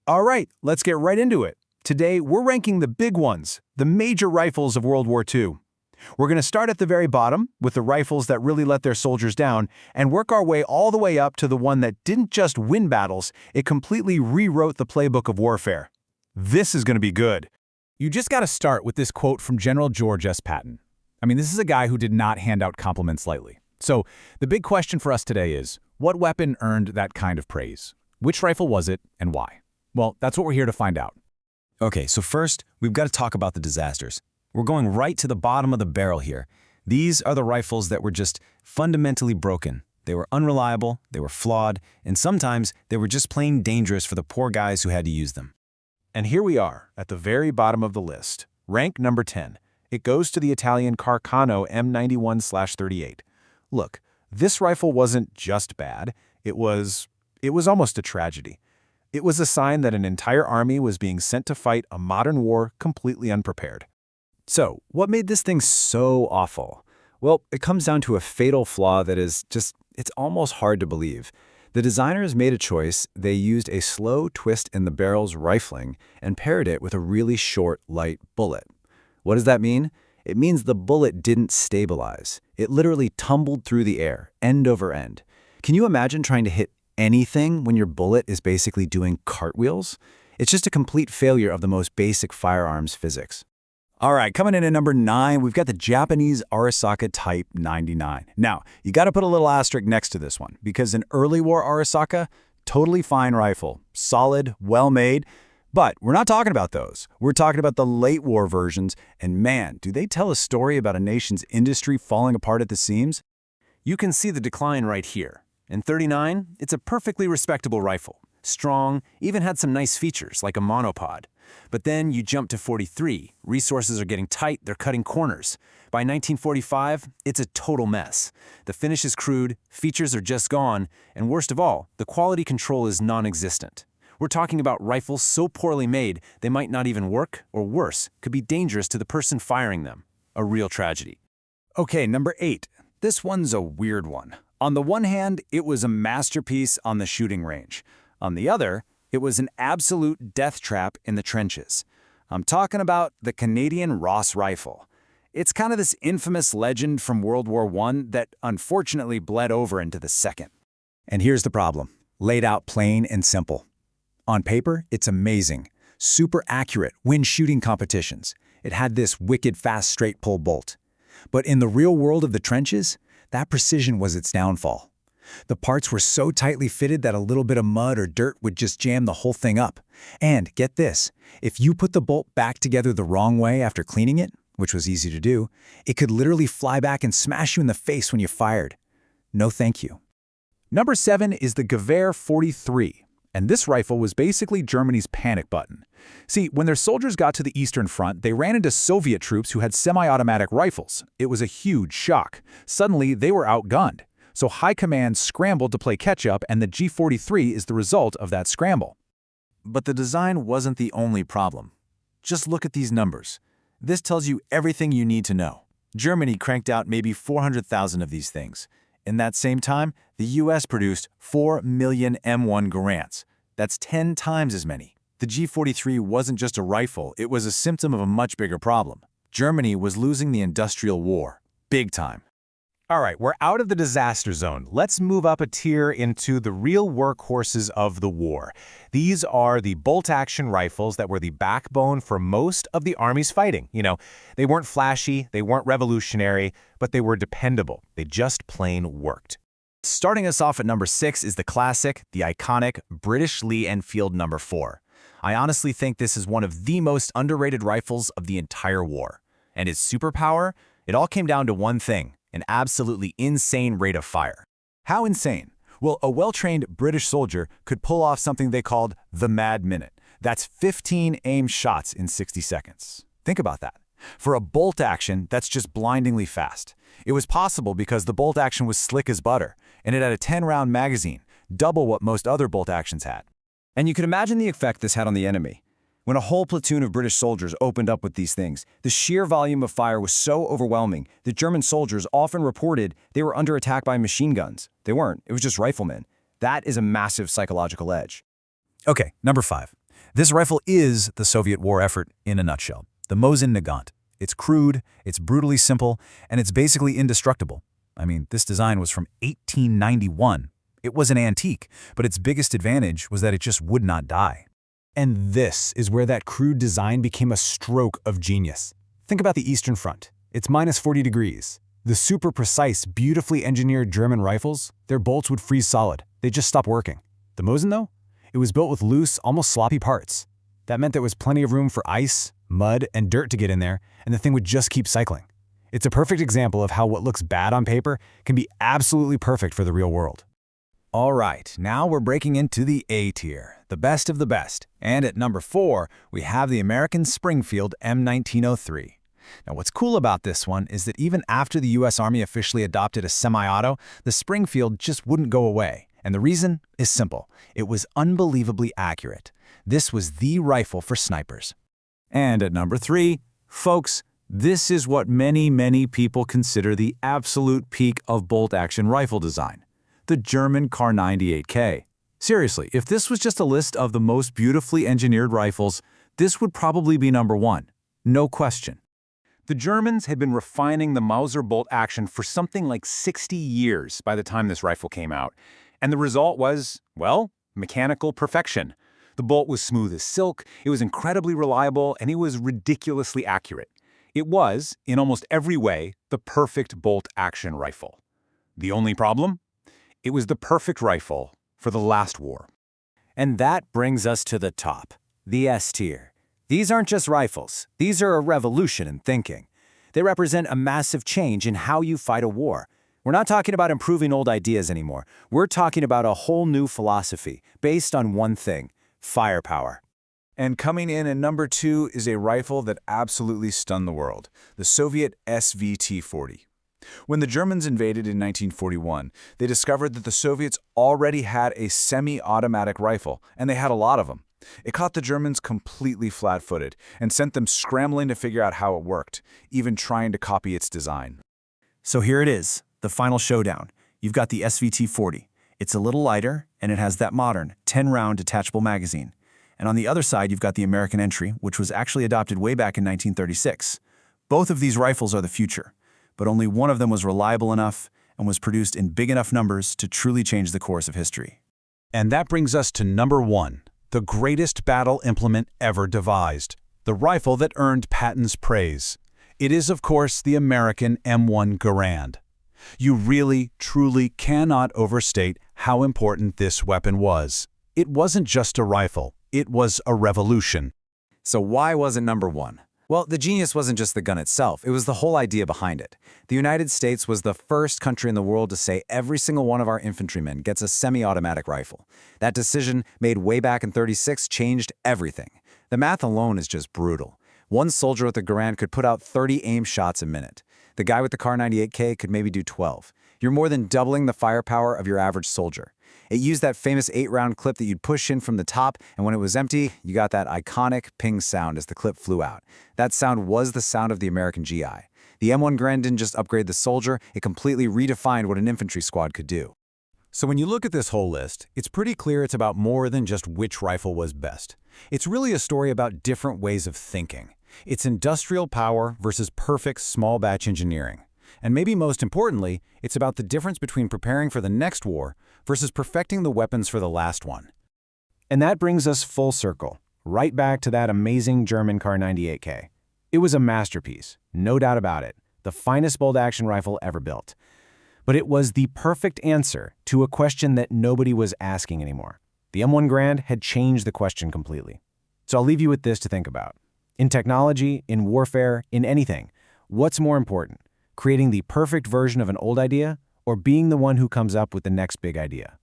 All right, let's get right into it. Today, we're ranking the big ones, the major rifles of World War II. We're going to start at the very bottom, with the rifles that really let their soldiers down, and work our way all the way up to the one that didn't just win battles, it completely rewrote the playbook of warfare. This is going to be good. You just got to start with this quote from General George S. Patton. I mean, this is a guy who did not hand out compliments lightly. So, the big question for us today is, what weapon earned that kind of praise? Which rifle was it, and why? Well, that's what we're here to find out. Okay, so first, we've got to talk about the disasters. We're going right to the bottom of the barrel here. These are the rifles that were just fundamentally broken. They were unreliable, they were flawed, and sometimes they were just plain dangerous for the poor guys who had to use them. And here we are, at the very bottom of the list. Rank number 10. It goes to the Italian Carcano M91/38. Look, this rifle wasn't just bad, it was almost a tragedy. It was a sign that an entire army was being sent to fight a modern war completely unprepared. So, what made this thing so awful? Well, it comes down to a fatal flaw that is it's almost hard to believe. The designers made a choice. They used a slow twist in the barrel's rifling and paired it with a really short, light bullet. What does that mean? It means the bullet didn't stabilize. It literally tumbled through the air, end over end. Can you imagine trying to hit anything when your bullet is basically doing cartwheels? It's just a complete failure of the most basic firearms physics. All right, coming in at number 9, we've got the Japanese Arisaka Type 99. Now, you got to put a little asterisk next to this one, because an early war Arisaka, totally fine rifle, solid, well-made, but we're not talking about those. We're talking about the late war versions, and man, do they tell a story about a nation's industry falling apart at the seams? You can see the decline right here. In 39, it's a perfectly respectable rifle. Strong, even had some nice features like a monopod. But then you jump to 43, resources are getting tight, they're cutting corners. By 1945, it's a total mess. The finish is crude, features are just gone, and worst of all, the quality control is non-existent. We're talking about rifles so poorly made, they might not even work, or worse, could be dangerous to the person firing them. A real tragedy. Okay, number 8. This one's a weird one. On the one hand, it was a masterpiece on the shooting range. On the other, it was an absolute death trap in the trenches. I'm talking about the Canadian Ross rifle. It's kind of this infamous legend from World War I that unfortunately bled over into the Second. And here's the problem. Laid out plain and simple. On paper, it's amazing. Super accurate, wins shooting competitions. It had this wicked fast straight pull bolt. But in the real world of the trenches, that precision was its downfall. The parts were so tightly fitted that a little bit of mud or dirt would just jam the whole thing up. And get this, if you put the bolt back together the wrong way after cleaning it, which was easy to do, it could literally fly back and smash you in the face when you fired. No thank you. Number 7 is the Gewehr 43. And this rifle was basically Germany's panic button. See, when their soldiers got to the Eastern Front, they ran into Soviet troops who had semi-automatic rifles. It was a huge shock. Suddenly, they were outgunned. So High Command scrambled to play catch-up, and the G43 is the result of that scramble. But the design wasn't the only problem. Just look at these numbers. This tells you everything you need to know. Germany cranked out maybe 400,000 of these things. In that same time, the US produced 4 million M1 Garands. That's 10 times as many. The G43 wasn't just a rifle, it was a symptom of a much bigger problem. Germany was losing the industrial war. Big time. All right, we're out of the disaster zone. Let's move up a tier into the real workhorses of the war. These are the bolt-action rifles that were the backbone for most of the army's fighting. You know, they weren't flashy, they weren't revolutionary, but they were dependable. They just plain worked. Starting us off at number 6 is the classic, the iconic British Lee-Enfield No. 4. I honestly think this is one of the most underrated rifles of the entire war. And its superpower? It all came down to one thing. An absolutely insane rate of fire. How insane? Well, a well-trained British soldier could pull off something they called the Mad Minute. That's 15 aimed shots in 60 seconds. Think about that. For a bolt action, that's just blindingly fast. It was possible because the bolt action was slick as butter, and it had a 10-round magazine, double what most other bolt actions had. And you can imagine the effect this had on the enemy. When a whole platoon of British soldiers opened up with these things, the sheer volume of fire was so overwhelming that German soldiers often reported they were under attack by machine guns. They weren't, it was just riflemen. That is a massive psychological edge. Okay, number 5. This rifle is the Soviet war effort in a nutshell. The M1 Garand. It's crude, it's brutally simple, and it's basically indestructible. I mean, this design was from 1891. It was an antique, but its biggest advantage was that it just would not die. And this is where that crude design became a stroke of genius. Think about the Eastern Front. It's minus 40 degrees. The super precise, beautifully engineered German rifles, their bolts would freeze solid. They'd just stop working. The M1, though? It was built with loose, almost sloppy parts. That meant there was plenty of room for ice, mud, and dirt to get in there, and the thing would just keep cycling. It's a perfect example of how what looks bad on paper can be absolutely perfect for the real world. All right, now we're breaking into the A tier, the best of the best. And at number 4, we have the American Springfield M1903. Now, what's cool about this one is that even after the U.S. Army officially adopted a semi-auto, the Springfield just wouldn't go away. And the reason is simple. It was unbelievably accurate. This was the rifle for snipers. And at number 3, folks, this is what many people consider the absolute peak of bolt-action rifle design. The German Kar98K. Seriously, if this was just a list of the most beautifully engineered rifles, this would probably be number 1. No question. The Germans had been refining the Mauser bolt action for something like 60 years by the time this rifle came out. And the result was, well, mechanical perfection. The bolt was smooth as silk, it was incredibly reliable, and it was ridiculously accurate. It was, in almost every way, the perfect bolt-action rifle. The only problem? It was the perfect rifle for the last war. And that brings us to the top, the S tier. These aren't just rifles. These are a revolution in thinking. They represent a massive change in how you fight a war. We're not talking about improving old ideas anymore. We're talking about a whole new philosophy based on one thing: firepower. And coming in at number 2 is a rifle that absolutely stunned the world, the Soviet SVT-40. When the Germans invaded in 1941, they discovered that the Soviets already had a semi-automatic rifle, and they had a lot of them. It caught the Germans completely flat-footed and sent them scrambling to figure out how it worked, even trying to copy its design. So here it is, the final showdown. You've got the SVT-40. It's a little lighter, and it has that modern 10-round detachable magazine. And on the other side, you've got the American entry, which was actually adopted way back in 1936. Both of these rifles are the future, but only one of them was reliable enough and was produced in big enough numbers to truly change the course of history. And that brings us to number 1, the greatest battle implement ever devised, the rifle that earned Patton's praise. It is, of course, the American M1 Garand. You really, truly cannot overstate how important this weapon was. It wasn't just a rifle, it was a revolution. So why wasn't number 1? Well, the genius wasn't just the gun itself, it was the whole idea behind it. The United States was the first country in the world to say every single one of our infantrymen gets a semi-automatic rifle. That decision, made way back in '36, changed everything. The math alone is just brutal. One soldier with the Garand could put out 30 aim shots a minute. The guy with the Kar98K could maybe do 12. You're more than doubling the firepower of your average soldier. It used that famous 8-round clip that you'd push in from the top, and when it was empty, you got that iconic ping sound as the clip flew out. That sound was the sound of the American GI. The M1 Garand didn't just upgrade the soldier, it completely redefined what an infantry squad could do. So when you look at this whole list, it's pretty clear it's about more than just which rifle was best. It's really a story about different ways of thinking. It's industrial power versus perfect small batch engineering. And maybe most importantly, it's about the difference between preparing for the next war versus perfecting the weapons for the last one. And that brings us full circle, right back to that amazing German Kar98K. It was a masterpiece, no doubt about it, the finest bolt-action rifle ever built. But it was the perfect answer to a question that nobody was asking anymore. The M1 Garand had changed the question completely. So I'll leave you with this to think about. In technology, in warfare, in anything, what's more important? Creating the perfect version of an old idea, or being the one who comes up with the next big idea?